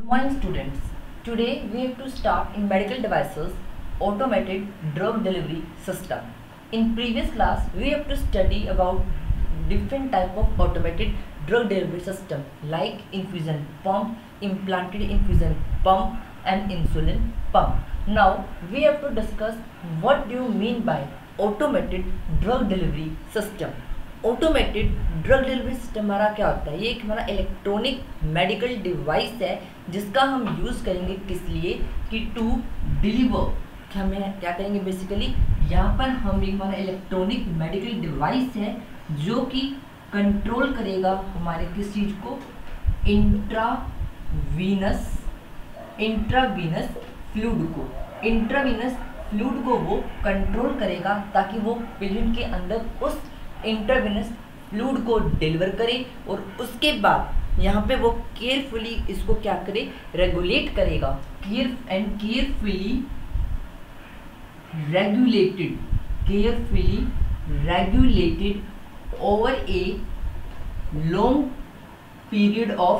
Morning students. Today we have to start in medical devices automated drug delivery system. In previous class we have to study about different type of automated drug delivery system like infusion pump, implanted infusion pump and insulin pump. Now we have to discuss what do you mean by automated drug delivery system. Automated drug delivery system हमारा क्या होता है? ये एक हमारा electronic medical device है जिसका हम यूज़ करेंगे किस लिए कि टू डिलीवर, हमें क्या करेंगे बेसिकली यहाँ पर हम एक हमारा इलेक्ट्रॉनिक मेडिकल डिवाइस है जो कि कंट्रोल करेगा हमारे किस चीज़ को, इंट्रावीनस फ्लूइड को वो कंट्रोल करेगा ताकि वो पेशेंट के अंदर उस इंट्रावेनस फ्लूइड को डिलीवर करे और उसके बाद यहाँ पे वो केयरफुली इसको क्या करे, रेगुलेट करेगा, carefully regulated over a long period of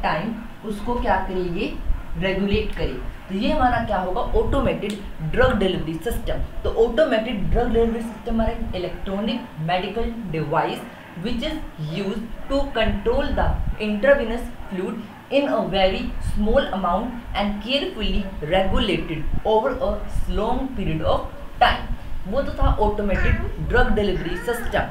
time, उसको क्या करेंगे, रेगुलेट करे। तो ये हमारा क्या होगा, ऑटोमेटेड ड्रग डिलीवरी सिस्टम। तो ऑटोमेटेड ड्रग डिलीवरी सिस्टम हमारा electronic medical device which is use to control the intravenous fluid in a very small amount and carefully regulated over a long period of time. वो तो था automated drug delivery system.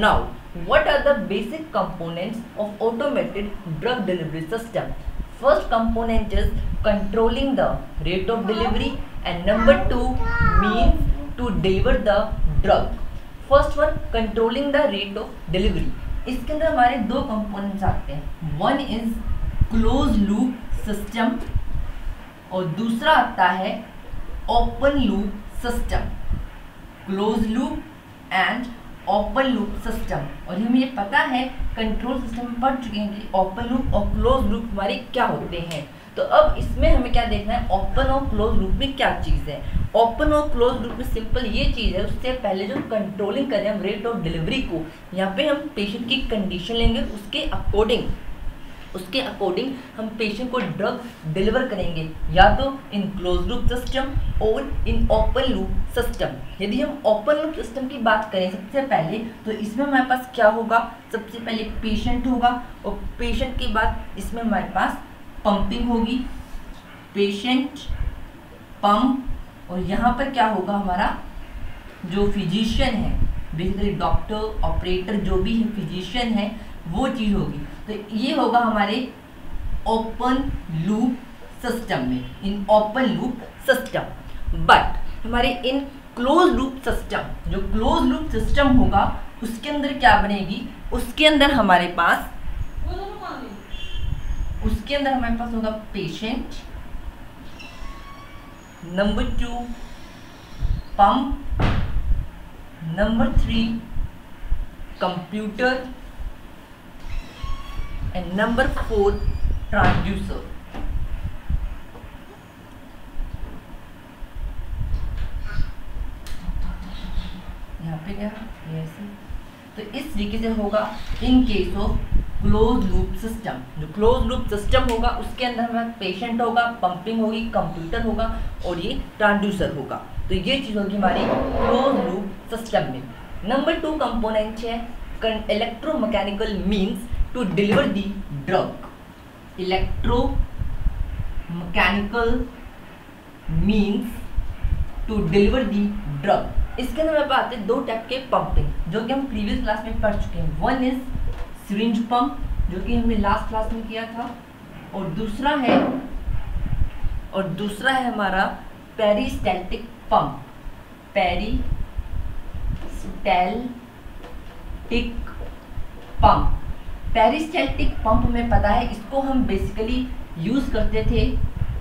Now what are the basic components of automated drug delivery system? First component is controlling the rate of delivery and number 2 means to deliver the drug. First one, controlling the rate of delivery. इसके अंदर हमारे दो components आते हैं, one is closed loop system और दूसरा आता है open loop system, closed loop and open loop system. और हमें ये पता है कंट्रोल सिस्टम में पढ़ चुके हैं कि ओपन लूप और क्लोज लूप हमारे क्या होते हैं। तो अब इसमें हमें क्या देखना है, ओपन और क्लोज लूप में क्या चीज़ है। ओपन और क्लोज लूप में सिंपल ये चीज़ है, उससे पहले जो कंट्रोलिंग करें हम रेट ऑफ डिलीवरी को, यहाँ पे हम पेशेंट की कंडीशन लेंगे, उसके अकॉर्डिंग हम पेशेंट को ड्रग डिलीवर करेंगे, या तो इन क्लोज लूप सिस्टम और इन ओपन लूप सिस्टम। यदि हम ओपन लूप सिस्टम की बात करें सबसे पहले, तो इसमें हमारे पास क्या होगा, सबसे पहले पेशेंट होगा और पेशेंट के बाद इसमें हमारे पास पंपिंग होगी, पेशेंट पंप, और यहाँ पर क्या होगा, हमारा जो फिजिशियन है, बेसिकली डॉक्टर ऑपरेटर जो भी फिजिशियन है वो चीज़ होगी। तो ये होगा हमारे ओपन लूप सिस्टम में, in open loop system. But हमारे इन क्लोज लूप सिस्टम, जो क्लोज लूप सिस्टम होगा उसके अंदर क्या बनेगी, उसके अंदर हमारे पास होगा patient, number 2 pump, number 3 computer and number 4 transducer. यहाँ पे क्या ऐसे, तो इस तरीके से होगा in case of close loop system. जो क्लोज लूप सिस्टम होगा उसके अंदर हमारा पेशेंट होगा, पंपिंग होगी, कंप्यूटर होगा और ये ट्रांसड्यूसर होगा। तो ये चीज़ होगी हमारी क्लोज लूप सिस्टम में। नंबर 2 कंपोनेंट है electromechanical means to deliver the drug, electromechanical means to deliver the drug। इसके अंदर हमारे आते हैं दो टाइप के पंपिंग जो कि हम प्रीवियस क्लास में पढ़ चुके हैं। वन इज सिरिंज पंप जो कि हमने लास्ट क्लास में किया था, और दूसरा है हमारा पेरिस्टैल्टिक पंप, पेरिस्टैल्टिक पंप में पता है, इसको हम बेसिकली यूज़ करते थे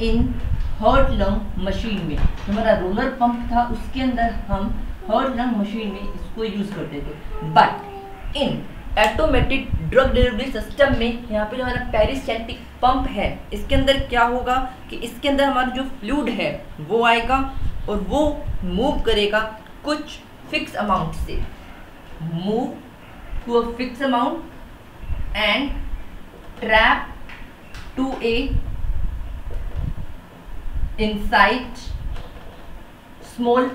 इन हार्ट लंग मशीन में। हमारा रोलर पंप था उसके अंदर हम हार्ट लंग मशीन में इसको यूज़ करते थे। But in automated drug delivery system में यहाँ पे जो हमारा पेरिस्टैल्टिक पंप है इसके अंदर क्या होगा कि इसके अंदर हमारा जो फ्लूइड है वो आएगा और वो मूव करेगा कुछ फिक्स अमाउंट से, move to a fix amount and trap to a inside small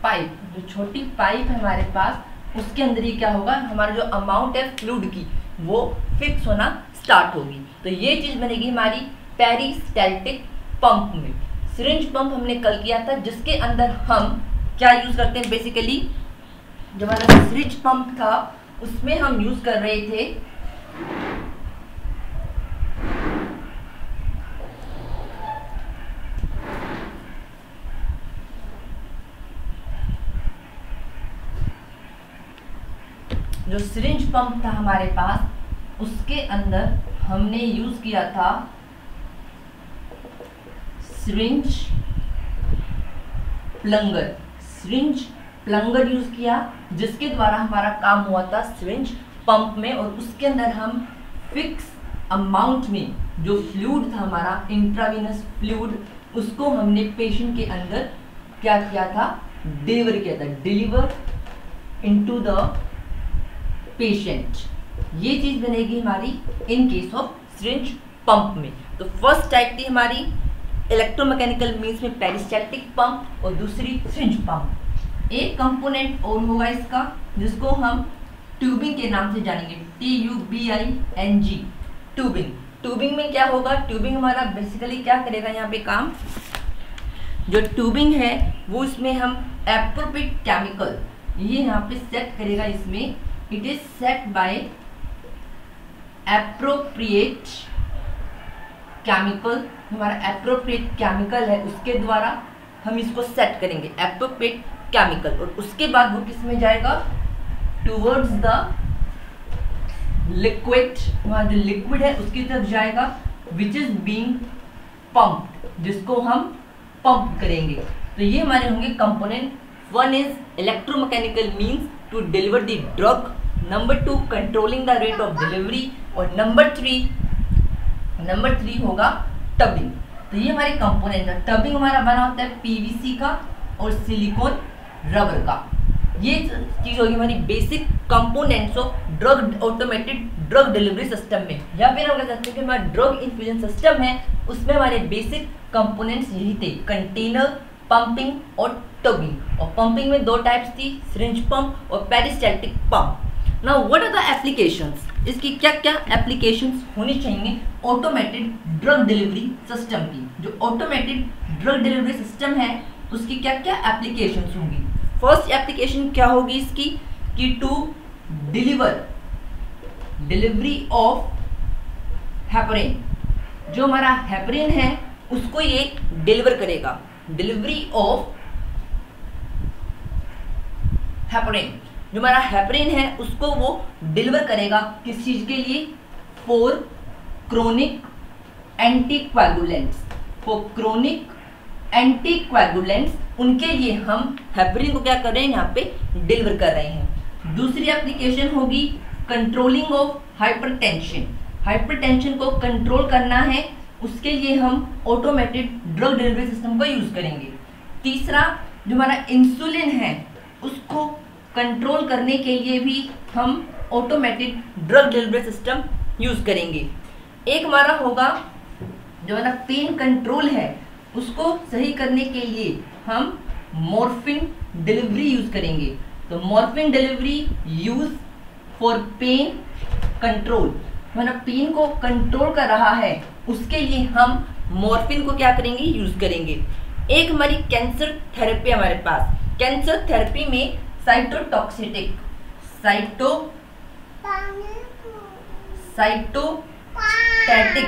pipe, जो छोटी पाइप है हमारे पास उसके अंदर ही क्या होगा, हमारा जो अमाउंट है फ्लूइड की वो फिक्स होना स्टार्ट होगी। तो ये चीज़ बनेगी हमारी पेरिस्टैल्टिक पंप में। सिरिंज पंप हमने कल किया था, जिसके अंदर हम क्या यूज़ करते हैं, बेसिकली जो हमारा सिरिंज पंप था उसमें हम यूज़ कर रहे थे जो सिरिंज पंप था हमारे पास, उसके अंदर हमने यूज किया था सिरिंज प्लंगर। सिरिंज प्लंगर यूज किया, जिसके द्वारा हमारा काम हुआ था सिरिंज पंप में, और उसके अंदर हम फिक्स अमाउंट में जो फ्लूइड था हमारा इंट्रावीनस फ्लूइड, उसको हमने पेशेंट के अंदर क्या किया था, डिलीवर किया था, डिलीवर इनटू द पेशेंट। ये चीज बनेगी हमारी in case of syringe pump में। तो फर्स्ट टाइप थी हमारी इलेक्ट्रोमैकेनिकल मींस में पेरिस्टैल्टिक पंप, और दूसरी सिरिंज पंप। एक कंपोनेंट और होगा इसका जिसको हम ट्यूबिंग के नाम से जानेंगे, TUBING, ट्यूबिंग। ट्यूबिंग में क्या होगा, ट्यूबिंग हमारा बेसिकली क्या करेगा यहाँ पे काम, जो ट्यूबिंग है वो इसमें हम एप्रोप्रिएट केमिकल ये यहाँ पे सेट करेगा, इसमें it is set by appropriate chemical. हमारा एप्रोप्रिएट केमिकल है, उसके द्वारा हम इसको सेट करेंगे, एप्रोप्रिएट केमिकल, और उसके बाद वो किस में जाएगा, टूवर्ड्स द लिक्विड। हमारा जो लिक्विड है उसकी तरफ जाएगा, विच इज बीइंग पंप्ड, जिसको हम पंप करेंगे। तो ये हमारे होंगे component. One is electromechanical means to deliver the drug, number 2 controlling the rate of delivery, और नंबर 3 होगा टबिंग। तो ये हमारे कंपोनेंट है। टबिंग हमारा बना होता है PVC का और सिलिकॉन रबर का। ये चीज होगी हमारी basic components of drug automated drug delivery system में, या फिर हम कह सकते हैं कि हमारा ड्रग इन्फ्यूजन सिस्टम है, उसमें हमारे बेसिक कंपोनेंट्स यही थे, कंटेनर, पंपिंग और टबिंग। और पंपिंग में 2 टाइप्स थी, सिरिंज पंप और peristaltic pump. Now what are the applications, इसकी क्या क्या एप्लीकेशंस होनी चाहिए ऑटोमेटेड ड्रग डिलीवरी सिस्टम की। जो ऑटोमेटेड ड्रग डिलीवरी सिस्टम है उसकी क्या क्या एप्लीकेशंस होंगी। फर्स्ट एप्लीकेशन क्या होगी इसकी, कि टू डिलीवरी ऑफ हेपरिन। जो हमारा हेपरिन है उसको ये डिलीवर करेगा, डिलीवरी ऑफ हेपरिन। जो हमारा हेपरिन है उसको वो डिलीवर करेगा किस चीज के लिए, for chronic anticoagulants. For chronic anticoagulants, उनके लिए हम हेपरिन को क्या कर रहे हैं, यहाँ पे डिलीवर कर रहे हैं। दूसरी एप्लीकेशन होगी कंट्रोलिंग ऑफ हाइपरटेंशन। हाइपरटेंशन को कंट्रोल करना है, उसके लिए हम ऑटोमेटेड ड्रग डिलीवरी सिस्टम का यूज करेंगे। तीसरा जो हमारा इंसुलिन है उसको कंट्रोल करने के लिए भी हम automated drug delivery system use करेंगे। एक हमारा होगा जो हमारा पेन कंट्रोल है उसको सही करने के लिए हम मॉर्फिन डिलीवरी यूज करेंगे। तो morphine delivery use for pain control, हमारा पेन को कंट्रोल कर रहा है उसके लिए हम मॉर्फिन को क्या करेंगे, यूज करेंगे। एक हमारी कैंसर थेरेपी हमारे पास, कैंसर थेरेपी में साइटोटॉक्सिटिक स्टैटोस्टैटिक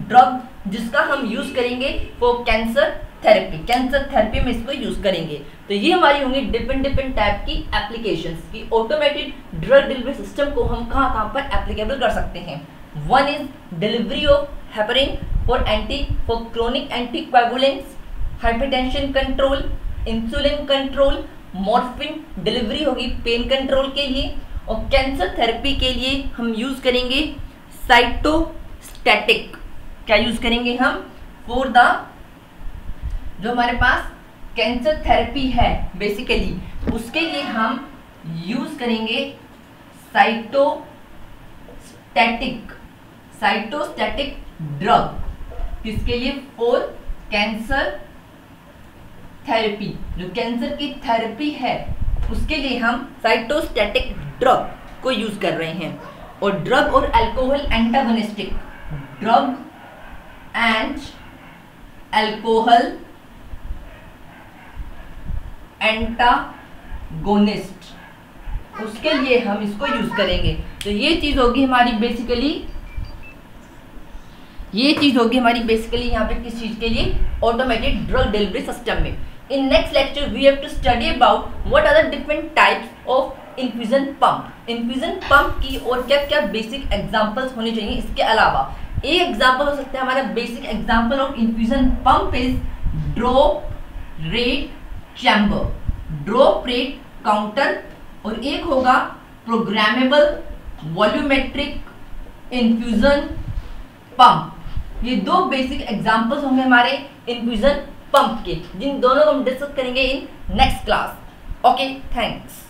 ड्रग जिसका हम यूज करेंगे for cancer therapy. Cancer therapy में इसको यूज करेंगे। तो ये हमारी होंगी डिफरेंट टाइप की एप्लीकेशंस की ऑटोमेटेड ड्रग डिलीवरी सिस्टम को हम कहाँ पर एप्लीकेबल कर सकते हैं। One is delivery of heparin for chronic anticoagulants, hypertension control, insulin control, morphine delivery होगी पेन कंट्रोल के लिए, और कैंसर थेरेपी के लिए हम यूज करेंगे साइटोस्टैटिक। क्या यूज करेंगे हम, फॉर द जो हमारे पास कैंसर थेरेपी है बेसिकली उसके लिए हम यूज करेंगे साइटोस्टैटिक साइटोस्टैटिक ड्रग, किसके लिए? फॉर कैंसर थेरेपी, जो कैंसर की थेरेपी है उसके लिए हम साइटोस्टैटिक ड्रग को यूज कर रहे हैं। और ड्रग और alcohol antagonistic, drug and alcohol antagonist, उसके लिए हम इसको यूज करेंगे। तो ये चीज होगी हमारी बेसिकली, यहाँ पे किस चीज के लिए? ऑटोमेटेड ड्रग डिलीवरी सिस्टम में। In next lecture we have to study about what are the different types of infusion pump. Infusion pump की और क्या क्या बेसिक एग्जांपल्स होने चाहिए। इसके अलावा एक एग्जांपल हो सकता है हमारा basic example of infusion pump is drop rate chamber, drop rate counter, और एक होगा प्रोग्रामेबल वॉल्यूमेट्रिक इन्फ्यूजन पंप। ये दो बेसिक एग्जांपल्स होंगे हमारे इन्फ्यूजन पंप के, जिन दोनों को हम डिस्कस करेंगे in next class. Okay, thanks.